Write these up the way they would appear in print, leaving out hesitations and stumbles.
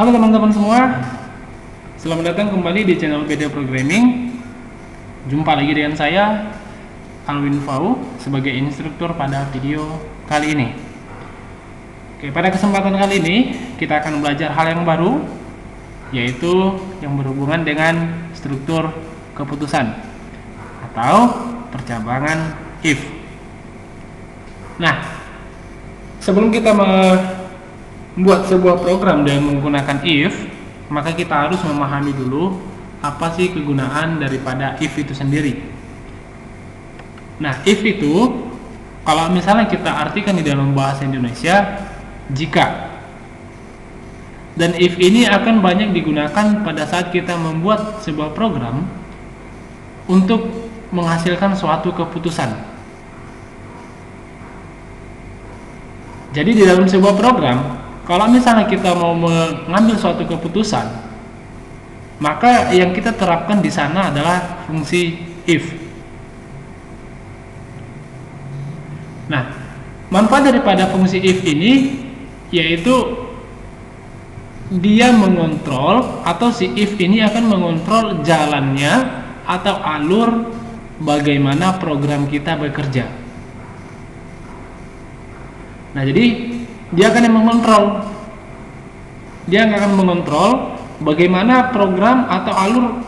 Halo teman-teman semua, selamat datang kembali di channel Beda Programming. Jumpa lagi dengan saya, Alwin Fau, sebagai instruktur pada video kali ini. Oke, pada kesempatan kali ini kita akan belajar hal yang baru, yaitu yang berhubungan dengan struktur keputusan atau percabangan if. Nah, sebelum kita membuat sebuah program dengan menggunakan if, maka kita harus memahami dulu apa sih kegunaan daripada if itu sendiri. Nah, if itu kalau misalnya kita artikan di dalam bahasa Indonesia, jika. Dan if ini akan banyak digunakan pada saat kita membuat sebuah program untuk menghasilkan suatu keputusan. Jadi di dalam sebuah program, kalau misalnya kita mau mengambil suatu keputusan, maka yang kita terapkan di sana adalah fungsi if. Nah, manfaat daripada fungsi if ini yaitu dia mengontrol, atau si if ini akan mengontrol jalannya atau alur bagaimana program kita bekerja. Nah, jadi dia akan mengontrol. Dia akan mengontrol bagaimana program atau alur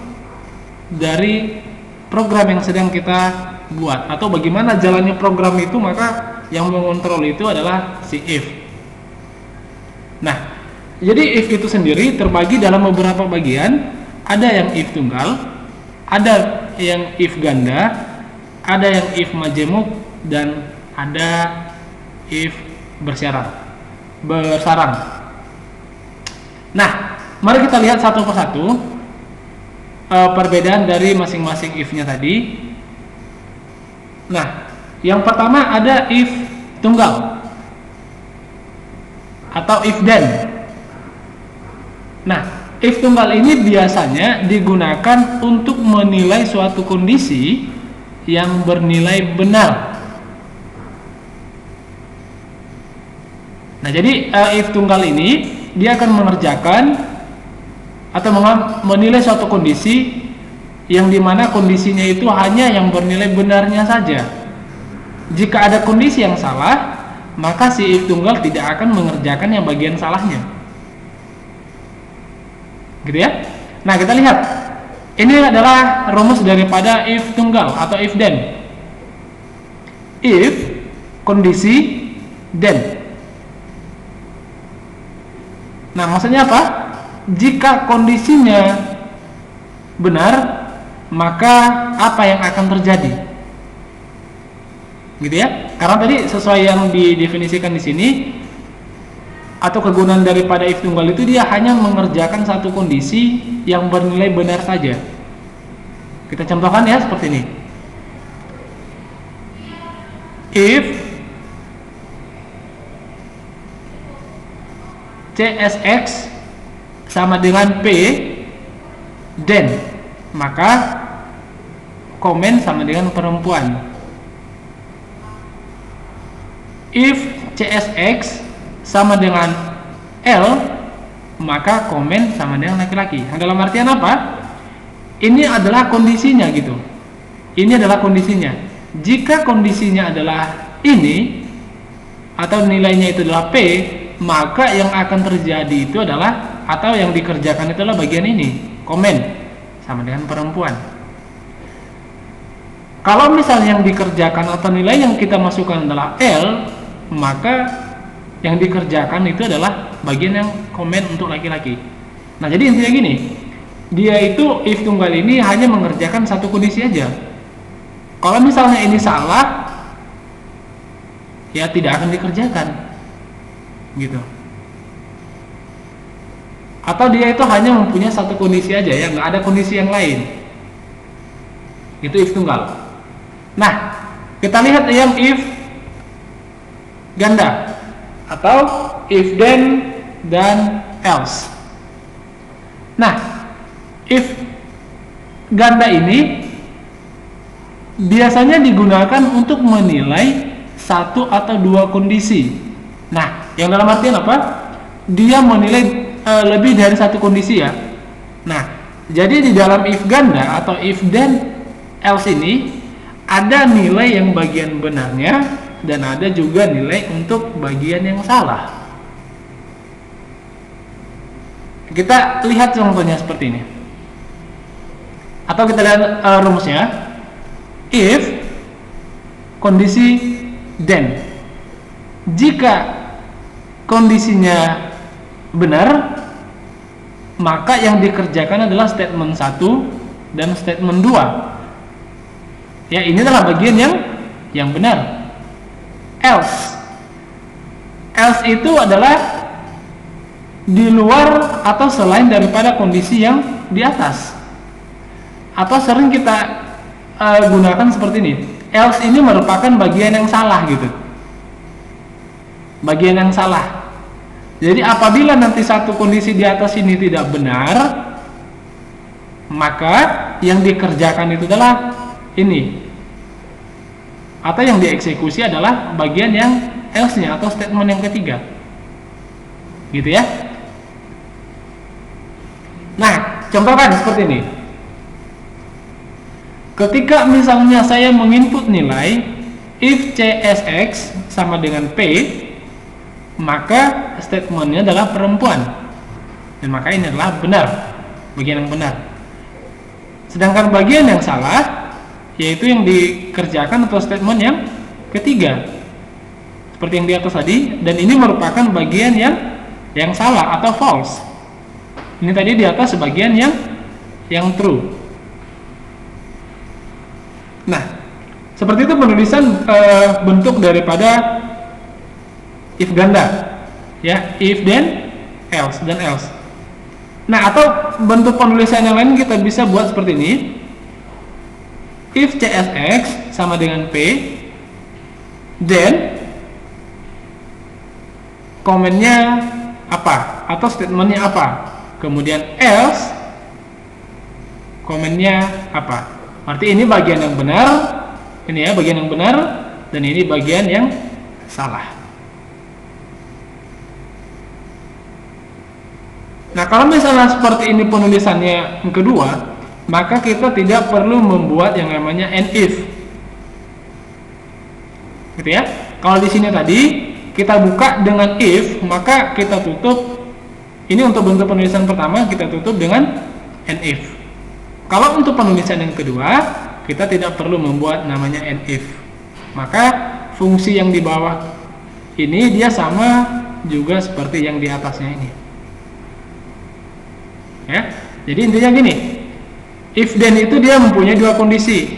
dari program yang sedang kita buat, atau bagaimana jalannya program itu, maka yang mengontrol itu adalah si if. Nah, jadi if itu sendiri terbagi dalam beberapa bagian. Ada yang if tunggal, ada yang if ganda, ada yang if majemuk, dan ada if bersarang. Nah, mari kita lihat satu persatu perbedaan dari masing-masing if-nya tadi. Nah, yang pertama ada if tunggal atau if then. Nah, if tunggal ini biasanya digunakan untuk menilai suatu kondisi yang bernilai benar. Nah, jadi if tunggal ini dia akan mengerjakan atau menilai suatu kondisi yang dimana kondisinya itu hanya yang bernilai benarnya saja. Jika ada kondisi yang salah, maka si if tunggal tidak akan mengerjakan yang bagian salahnya. Gitu ya. Nah, kita lihat. Ini adalah rumus daripada if tunggal atau if then. If, kondisi, then. Nah, maksudnya apa? Jika kondisinya benar, maka apa yang akan terjadi? Gitu ya. Karena tadi sesuai yang didefinisikan di sini, atau kegunaan daripada if tunggal itu dia hanya mengerjakan satu kondisi yang bernilai benar saja. Kita contohkan ya seperti ini. If CSX sama dengan P, then maka komen sama dengan perempuan. If CSX sama dengan L, maka komen sama dengan laki-laki. Dalam artian apa? Ini adalah kondisinya gitu. Ini adalah kondisinya. Jika kondisinya adalah ini, atau nilainya itu adalah P, maka yang akan terjadi itu adalah, atau yang dikerjakan itu adalah bagian ini, komen sama dengan perempuan. Kalau misalnya yang dikerjakan atau nilai yang kita masukkan adalah L, maka yang dikerjakan itu adalah bagian yang komen untuk laki-laki. Nah, jadi intinya gini, dia itu if tunggal ini hanya mengerjakan satu kondisi aja. Kalau misalnya ini salah, ya tidak akan dikerjakan gitu. Atau dia itu hanya mempunyai satu kondisi aja, ya nggak ada kondisi yang lain. Itu if tunggal. Nah, kita lihat yang if ganda atau if then dan else. Nah, if ganda ini biasanya digunakan untuk menilai satu atau dua kondisi. Nah, yang dalam artian apa? Dia menilai lebih dari satu kondisi ya. Nah, jadi di dalam if ganda atau if then else ini ada nilai yang bagian benarnya dan ada juga nilai untuk bagian yang salah. Kita lihat contohnya seperti ini. Atau kita lihat rumusnya. If kondisi then, jika kondisinya benar, maka yang dikerjakan adalah statement 1 dan statement 2. Ya, ini adalah bagian yang benar. Else itu adalah di luar atau selain daripada kondisi yang di atas. Atau sering kita gunakan seperti ini. Else ini merupakan bagian yang salah gitu. Bagian yang salah. Jadi apabila nanti satu kondisi di atas ini tidak benar, maka yang dikerjakan itu adalah ini. Atau yang dieksekusi adalah bagian yang else-nya atau statement yang ketiga. Gitu ya. Nah, contohkan seperti ini. Ketika misalnya saya menginput nilai if CSX sama dengan P, maka statementnya adalah perempuan. Dan maka ini adalah benar, bagian yang benar. Sedangkan bagian yang salah yaitu yang dikerjakan atau statement yang ketiga, seperti yang di atas tadi, dan ini merupakan bagian yang salah atau false. Ini tadi di atas sebagian yang true. Nah, seperti itu penulisan bentuk daripada if ganda, ya, if then else dan else. Nah, atau bentuk penulisan yang lain kita bisa buat seperti ini. If CSX sama dengan P, then komennya apa atau statementnya apa, kemudian else komennya apa. Berarti ini bagian yang benar, ini ya bagian yang benar, dan ini bagian yang salah. Nah, kalau misalnya seperti ini penulisannya yang kedua, maka kita tidak perlu membuat yang namanya and if. Gitu ya. Kalau di sini tadi kita buka dengan if, maka kita tutup. Ini untuk bentuk penulisan pertama kita tutup dengan and if. Kalau untuk penulisan yang kedua, kita tidak perlu membuat namanya and if. Maka fungsi yang di bawah ini dia sama juga seperti yang di atasnya ini. Ya. Jadi intinya gini. If then itu dia mempunyai dua kondisi.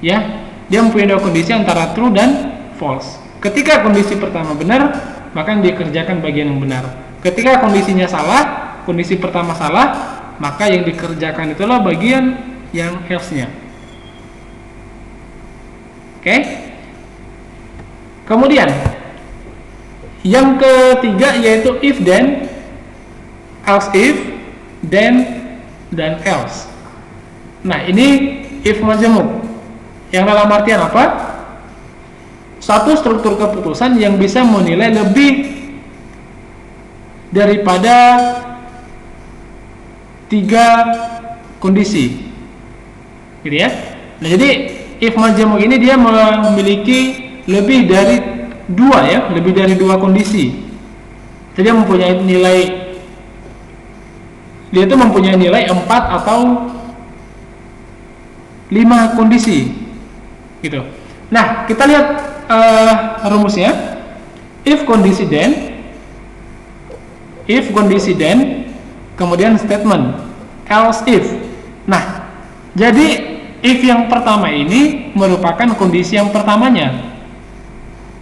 Ya. Dia mempunyai dua kondisi antara true dan false. Ketika kondisi pertama benar, maka yang dikerjakan bagian yang benar. Ketika kondisinya salah, kondisi pertama salah, maka yang dikerjakan itulah bagian yang else-nya. Oke? Kemudian yang ketiga yaitu if then, else if, then, dan else. Nah, ini if majemuk. Yang dalam artian apa? Satu struktur keputusan yang bisa menilai lebih daripada 3 kondisi. Gitu ya. Nah, jadi if majemuk ini dia memiliki lebih dari 2 ya, lebih dari 2 kondisi. Jadi dia mempunyai nilai, dia itu mempunyai nilai 4 atau 5 kondisi gitu. Nah, kita lihat rumusnya. If kondisi then, kemudian statement else if. Nah, jadi if yang pertama ini merupakan kondisi yang pertamanya,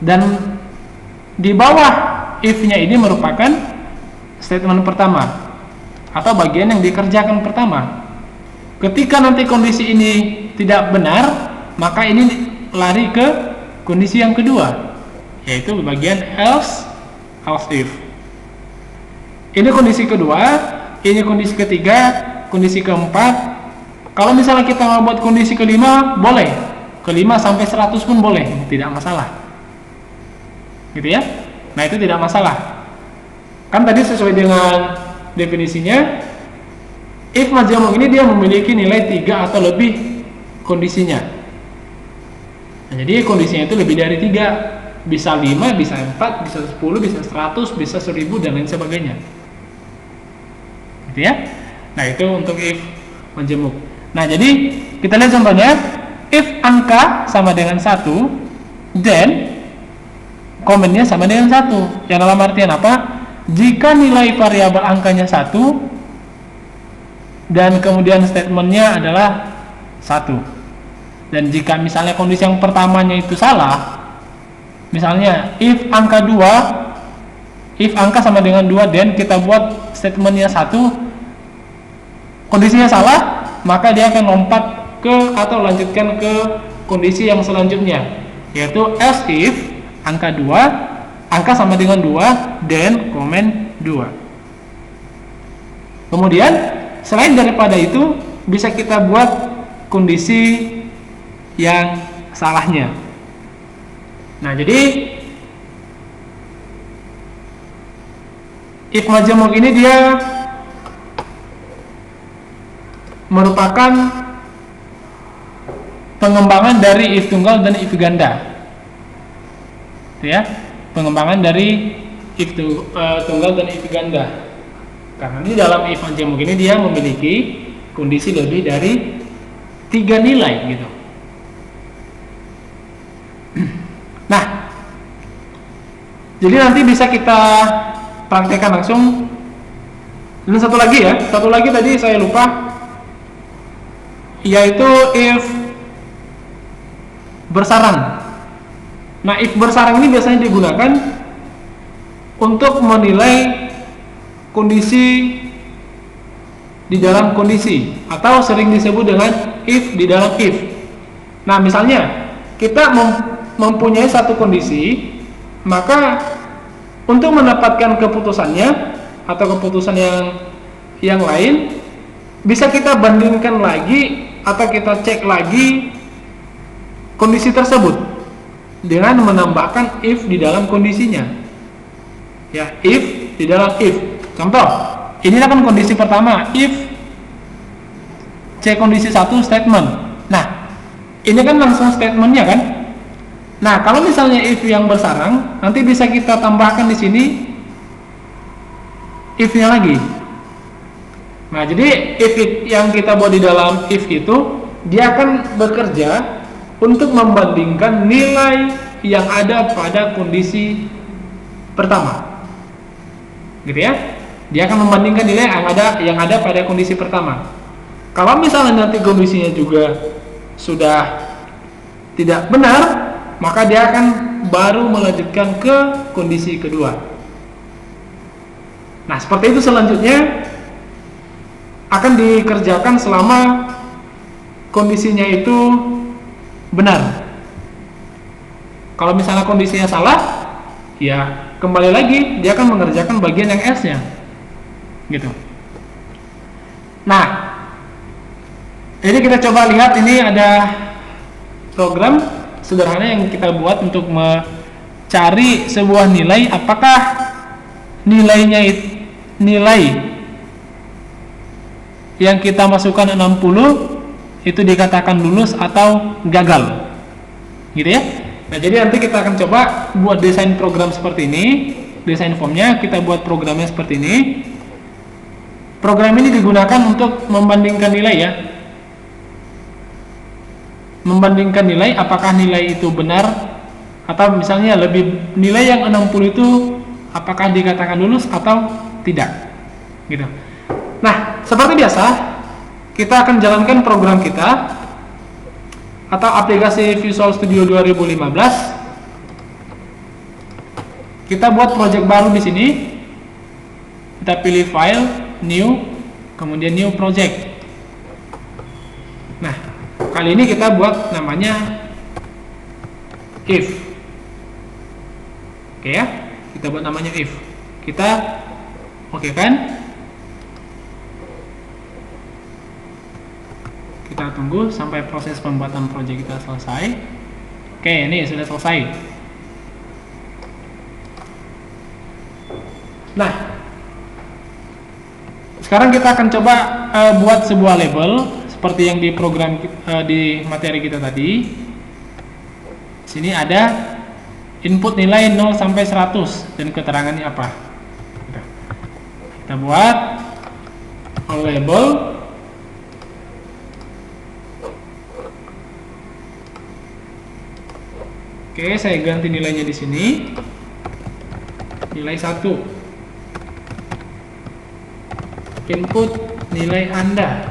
dan di bawah if-nya ini merupakan statement pertama atau bagian yang dikerjakan pertama. Ketika nanti kondisi ini tidak benar, maka ini lari ke kondisi yang kedua, yaitu bagian else if. Ini kondisi kedua, ini kondisi ketiga, kondisi keempat. Kalau misalnya kita mau buat kondisi kelima, boleh. Kelima sampai 100 pun boleh, tidak masalah. Gitu ya. Nah, itu tidak masalah. Kan tadi sesuai dengan definisinya, if majemuk ini dia memiliki nilai 3 atau lebih kondisinya. Nah, jadi kondisinya itu lebih dari 3, bisa 5, bisa 4, bisa 10, bisa 100, bisa 1000 dan lain sebagainya. Gitu ya. Nah, itu untuk if majemuk. Nah, jadi kita lihat contohnya, if angka sama dengan 1, then komennya sama dengan 1. Yang dalam artian apa? Jika nilai variabel angkanya 1 dan kemudian statementnya adalah 1. Dan jika misalnya kondisi yang pertamanya itu salah, misalnya if angka 2, if angka sama dengan 2 dan kita buat statementnya 1, kondisinya salah, maka dia akan lompat ke atau lanjutkan ke kondisi yang selanjutnya, yaitu else if angka 2, angka sama dengan 2 dan komen 2. Kemudian selain daripada itu bisa kita buat kondisi yang salahnya. Nah, jadi if majemuk ini dia merupakan pengembangan dari if tunggal dan if ganda. Ya, pengembangan dari if tunggal dan if ganda. Karena di dalam if majemuk ini dia memiliki kondisi lebih dari 3 nilai gitu. Nah, jadi nanti bisa kita praktekkan langsung. Dan satu lagi tadi saya lupa, yaitu if bersarang. Nah, if bersarang ini biasanya digunakan untuk menilai kondisi di dalam kondisi, atau sering disebut dengan if di dalam if. Nah, misalnya kita mempunyai satu kondisi, maka untuk mendapatkan keputusannya atau keputusan yang lain, bisa kita bandingkan lagi atau kita cek lagi kondisi tersebut dengan menambahkan if di dalam kondisinya. Ya, if di dalam if. Contoh, ini kan kondisi pertama, if cek kondisi 1 statement. Nah, ini kan langsung statementnya kan. Nah, kalau misalnya if yang bersarang, nanti bisa kita tambahkan di sini if-nya lagi. Nah, jadi if yang kita buat di dalam if itu, dia akan bekerja untuk membandingkan nilai yang ada pada kondisi pertama. Gitu ya. Dia akan membandingkan nilai yang ada pada kondisi pertama. Kalau misalnya nanti kondisinya juga sudah tidak benar, maka dia akan baru melanjutkan ke kondisi kedua. Nah, seperti itu selanjutnya akan dikerjakan selama kondisinya itu benar. Kalau misalnya kondisinya salah, ya kembali lagi dia akan mengerjakan bagian yang S-nya. Gitu. Nah, ini kita coba lihat, ini ada program sederhana yang kita buat untuk mencari sebuah nilai, apakah nilai yang kita masukkan 60 itu dikatakan lulus atau gagal. Gitu ya. Nah, jadi nanti kita akan coba buat desain program seperti ini, desain formnya, kita buat programnya seperti ini. Program ini digunakan untuk membandingkan nilai ya. Membandingkan nilai, apakah nilai itu benar, atau misalnya lebih nilai yang 60 itu apakah dikatakan lulus atau tidak. Gitu. Nah, seperti biasa, kita akan jalankan program kita atau aplikasi Visual Studio 2015. Kita buat project baru di sini. Kita pilih file, new, kemudian new project. Nah, kali ini kita buat namanya if. Oke ya, kita buat namanya if. Kita oke kan? Kita tunggu sampai proses pembuatan project kita selesai. Oke, ini sudah selesai. Nah, Sekarang kita akan coba buat sebuah label seperti yang di program di materi kita tadi. Sini ada input nilai 0 sampai 100 dan keterangannya apa. Kita buat label Oke, saya ganti nilainya di sini. Nilai 1. Input nilai Anda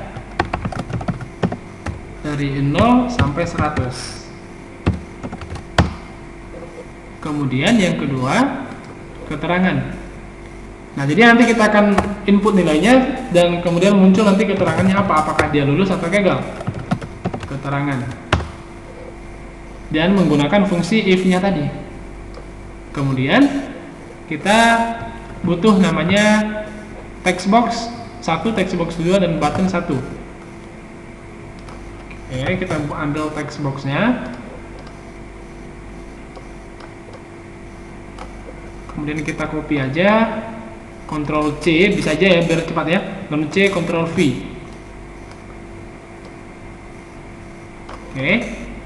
dari 0 sampai 100. Kemudian yang kedua, keterangan. Nah, jadi nanti kita akan input nilainya dan kemudian muncul nanti keterangannya apa, apakah dia lulus atau gagal. Keterangan. Dan menggunakan fungsi if-nya tadi. Kemudian kita butuh namanya text box 1, text box 2, dan button 1. Oke, kita ambil text box-nya. Kemudian kita copy aja. Ctrl C bisa aja ya biar cepat ya. Ctrl C, Ctrl V. Oke,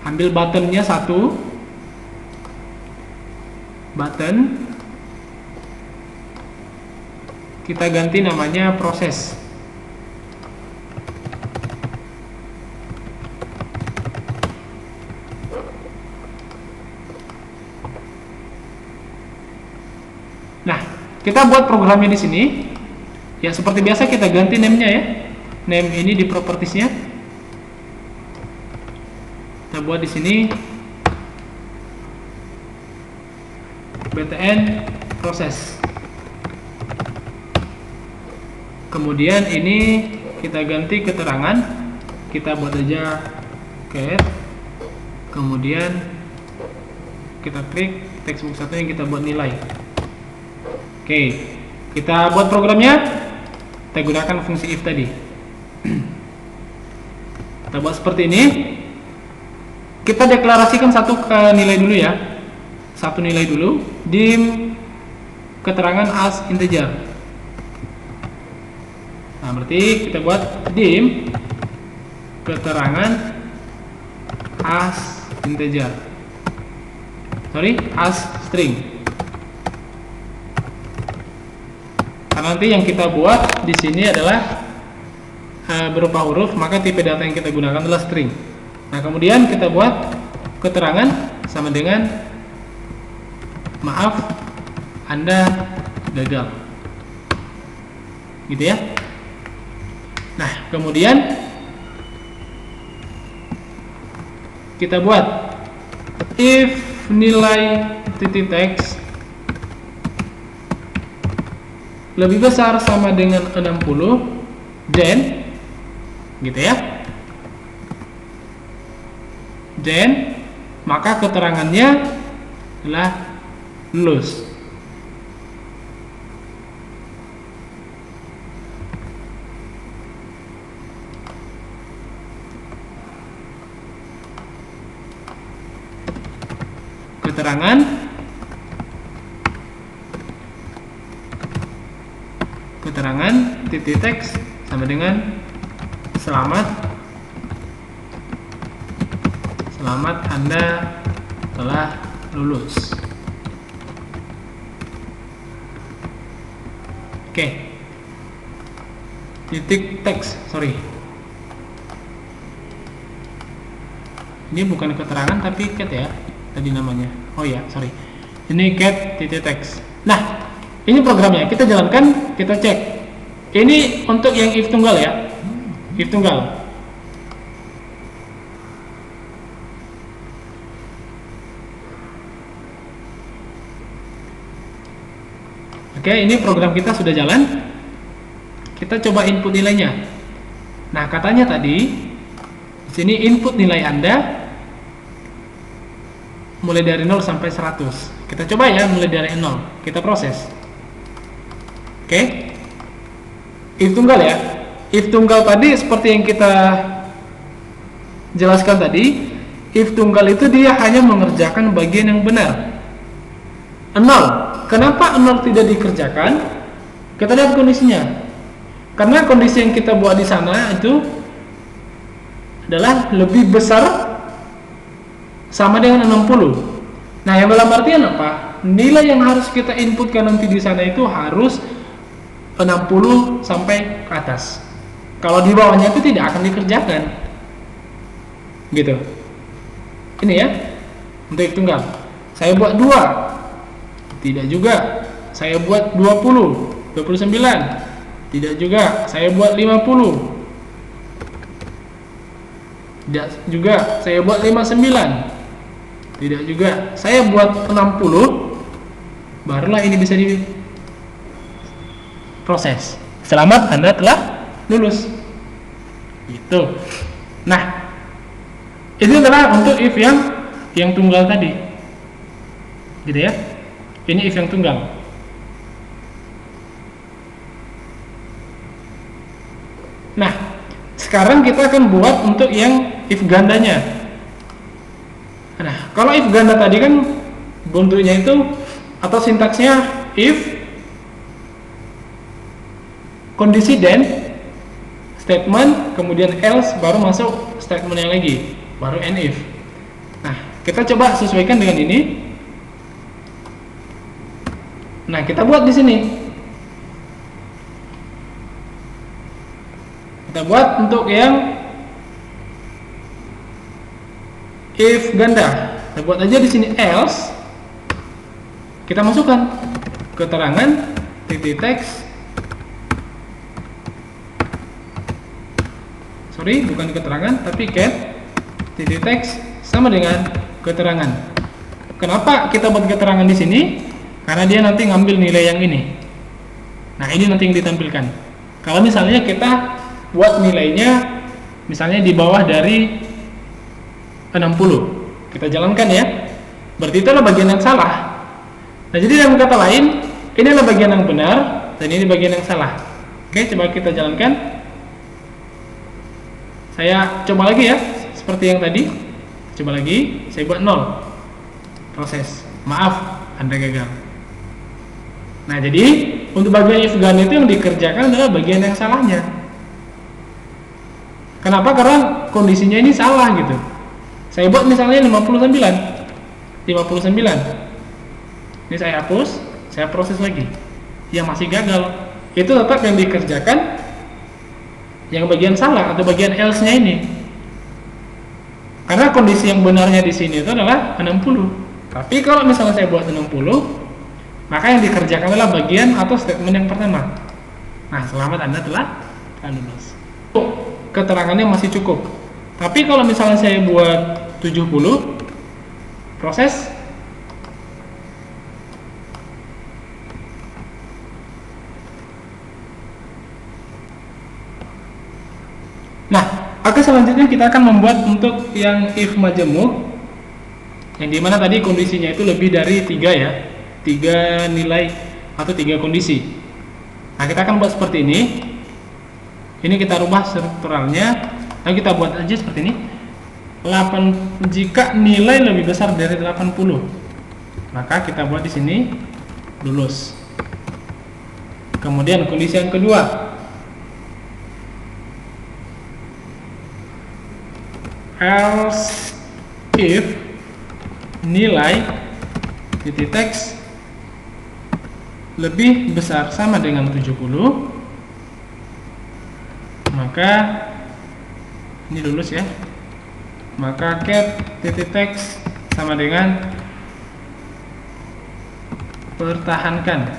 ambil buttonnya 1. Button. Kita ganti namanya proses. Nah, kita buat programnya di sini. Ya seperti biasa kita ganti name-nya ya. Name ini di properties-nya. Kita buat di sini btn proses. Kemudian ini kita ganti keterangan, kita buat aja get. Kemudian kita klik textbook 1 yang kita buat nilai. Oke, kita buat programnya. Kita gunakan fungsi if tadi. Kita buat seperti ini. Kita deklarasikan satu nilai dulu ya. Satu nilai dulu. Dim keterangan as integer. Nah, berarti kita buat dim keterangan as integer. As string. Karena nanti yang kita buat di sini adalah berupa huruf, maka tipe data yang kita gunakan adalah string. Nah, kemudian kita buat keterangan sama dengan maaf, Anda gagal. Gitu ya. Nah, kemudian kita buat if nilai titik teks lebih besar sama dengan 60, then gitu ya. Then maka keterangannya adalah lulus. Keterangan titik teks sama dengan selamat Anda telah lulus. Oke. Titik teks, sorry. Ini bukan keterangan tapi cat ya tadi namanya. Oh ya, sorry. Ini get titik teks. Nah, ini programnya. Kita jalankan, kita cek. Ini untuk yang if tunggal ya. If tunggal. Oke, ini program kita sudah jalan. Kita coba input nilainya. Nah, katanya tadi di sini input nilai Anda mulai dari 0 sampai 100. Kita coba ya mulai dari 0. Kita proses. Oke. If tunggal ya. If tunggal tadi seperti yang kita jelaskan tadi, if tunggal itu dia hanya mengerjakan bagian yang benar. 0. Kenapa 0 tidak dikerjakan? Kita lihat kondisinya. Karena kondisi yang kita buat di sana itu adalah lebih besar sama dengan 60. Nah, yang dalam artian apa? Nilai yang harus kita inputkan nanti di sana itu harus 60 sampai ke atas. Kalau di bawahnya itu tidak akan dikerjakan. Gitu. Ini ya. Untuk X tunggal. Saya buat 2. Tidak juga. Saya buat 20, 29. Tidak juga. Saya buat 50. Tidak juga. Saya buat 59. Tidak juga. Saya buat 60. Barulah ini bisa diproses. Selamat, Anda telah lulus. Gitu. Nah, ini adalah untuk if yang tunggal tadi. Gitu ya. Ini if yang tunggal. Nah, sekarang kita akan buat untuk yang if gandanya. Nah, kalau if ganda tadi kan bentuknya itu atau sintaksnya if kondisi then statement, kemudian else, baru masuk statement yang lagi, baru and if. Nah, kita coba sesuaikan dengan ini. Nah, kita buat di sini. Kita buat untuk yang if ganda. Kita buat aja di sini else. Kita masukkan keterangan titik teks. Sorry, bukan keterangan, tapi get titik teks sama dengan keterangan. Kenapa kita buat keterangan di sini? Karena dia nanti ngambil nilai yang ini. Nah, ini nanti yang ditampilkan. Kalau misalnya kita buat nilainya misalnya di bawah dari 60, kita jalankan ya. Berarti itu adalah bagian yang salah. Nah, jadi dalam kata lain, ini adalah bagian yang benar dan ini bagian yang salah. Oke, coba kita jalankan. Saya coba lagi ya, seperti yang tadi. Coba lagi, saya buat 0. Proses. Maaf, Anda gagal. Nah, jadi untuk bagian if ganda itu yang dikerjakan adalah bagian yang salahnya. Kenapa? Karena kondisinya ini salah gitu. Saya buat misalnya 59. Ini saya hapus, saya proses lagi. Yang masih gagal, itu tetap yang dikerjakan yang bagian salah atau bagian else-nya ini. Karena kondisi yang benarnya di sini itu adalah 60. Tapi kalau misalnya saya buat 60, maka yang dikerjakan adalah bagian atau statement yang pertama. Nah, selamat, Anda telah lulus. Keterangannya masih cukup. Tapi kalau misalnya saya buat 70, proses. Nah, oke, selanjutnya kita akan membuat untuk yang if majemuk, yang dimana tadi kondisinya itu lebih dari 3 ya, 3 nilai atau 3 kondisi. Nah, kita akan buat seperti ini. Ini kita rubah strukturalnya. Nah, kita buat aja seperti ini. 8 jika nilai lebih besar dari 80, maka kita buat di sini lulus. Kemudian kondisi yang kedua, else if nilai titik teks lebih besar sama dengan 70, maka ini lulus ya. Maka get titik teks sama dengan pertahankan,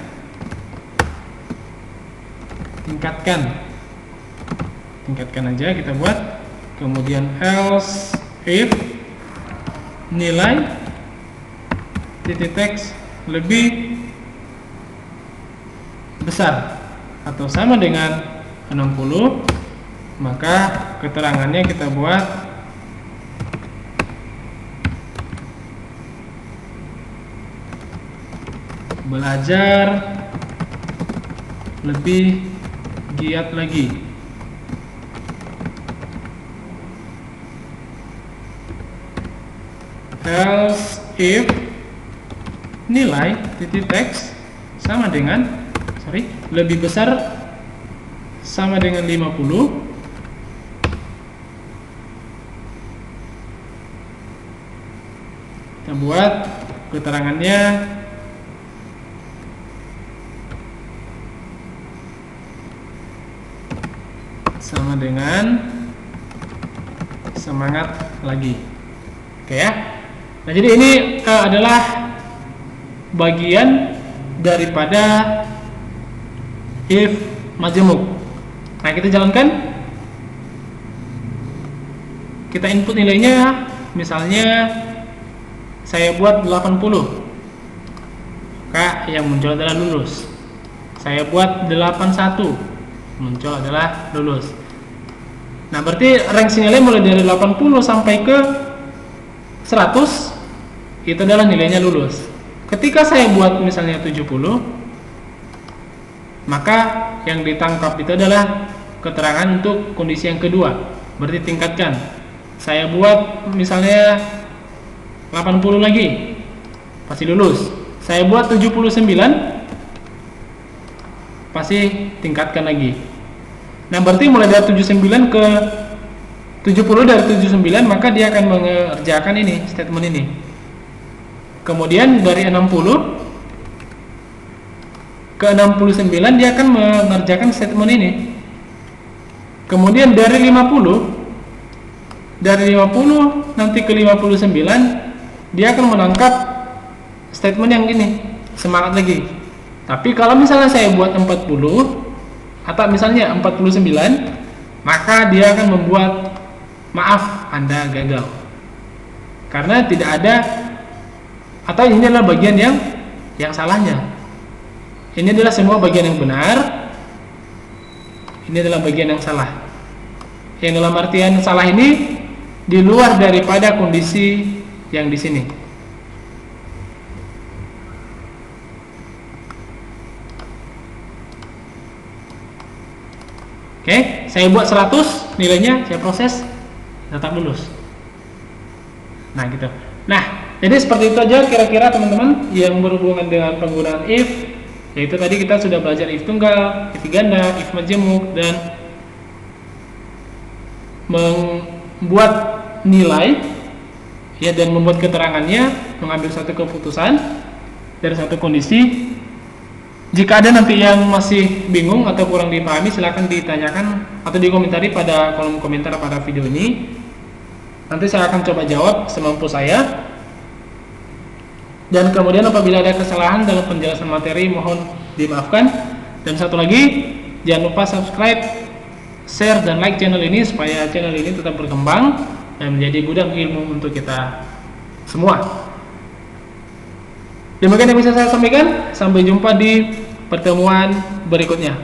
tingkatkan aja kita buat. Kemudian else if nilai titik teks lebih besar atau sama dengan 60, maka keterangannya kita buat belajar lebih giat lagi. Else if nilai titik teks sama dengan lebih besar sama dengan 50. Kita buat keterangannya sama dengan semangat lagi. Oke ya. Nah, jadi ini adalah bagian daripada if majemuk. Nah, kita jalankan. Kita input nilainya, misalnya saya buat 80. Maka yang muncul adalah lulus. Saya buat 81. Muncul adalah lulus. Nah, berarti rank sinyalnya mulai dari 80 sampai ke 100 itu adalah nilainya lulus. Ketika saya buat misalnya 70, maka yang ditangkap itu adalah keterangan untuk kondisi yang kedua. Berarti tingkatkan. Saya buat misalnya 80 lagi, pasti lulus. Saya buat 79, pasti tingkatkan lagi. Nah, berarti mulai dari 79 ke 70, dari 79 maka dia akan mengerjakan ini, statement ini. Kemudian dari 60 ke 69 dia akan mengerjakan statement ini. Kemudian dari 50 nanti ke 59 dia akan menangkap statement yang ini, semangat lagi. Tapi kalau misalnya saya buat 40 atau misalnya 49, maka dia akan membuat maaf, Anda gagal. Karena tidak ada, atau ini adalah bagian yang salahnya. Ini adalah semua bagian yang benar, ini adalah bagian yang salah. Yang dalam artian salah ini di luar daripada kondisi yang di sini. Oke, saya buat 100 nilainya, saya proses, tetap lulus. Nah, gitu. Nah, jadi seperti itu aja kira-kira teman-teman yang berhubungan dengan penggunaan if. Yaitu tadi kita sudah belajar if tunggal, if ganda, if majemuk, dan membuat nilai ya, dan membuat keterangannya, mengambil satu keputusan dari satu kondisi. Jika ada nanti yang masih bingung atau kurang dipahami, silahkan ditanyakan atau dikomentari pada kolom komentar pada video ini. Nanti saya akan coba jawab semampu saya. Dan kemudian apabila ada kesalahan dalam penjelasan materi, mohon dimaafkan. Dan satu lagi, jangan lupa subscribe, share, dan like channel ini supaya channel ini tetap berkembang dan menjadi gudang ilmu untuk kita semua. Demikian yang bisa saya sampaikan. Sampai jumpa di pertemuan berikutnya.